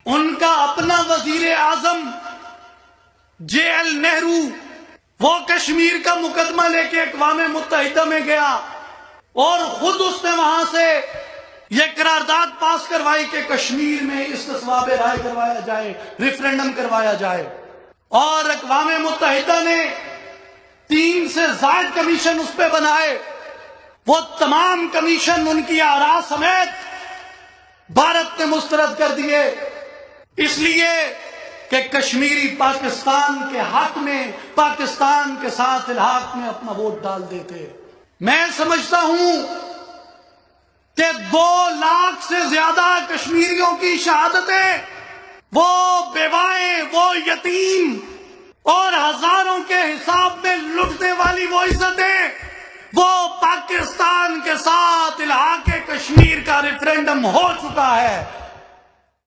उनका अपना वजीर आजम JL नेहरू वो कश्मीर का मुकदमा लेके अक़वाम मुत्तहिदा में गया और खुद उसने वहां से यह करारदाद पास करवाई कि कश्मीर में इस्तिस्वाब राय करवाया जाए, रेफरेंडम करवाया जाए। और अक़वाम मुत्तहिदा ने 3 से ज़ायद कमीशन उस पर बनाए। वो तमाम कमीशन उनकी आरा समेत भारत ने मुस्तरद कर दिए, इसलिए कि कश्मीरी पाकिस्तान के हक में, पाकिस्तान के साथ इल्हाक में अपना वोट डाल देते। मैं समझता हूं कि 2 लाख से ज्यादा कश्मीरियों की शहादतें, वो बेवाएं, वो यतीम और हजारों के हिसाब में लुटने वाली वो इज्जतें, वो पाकिस्तान के साथ इल्हाक कश्मीर का रेफरेंडम हो चुका है।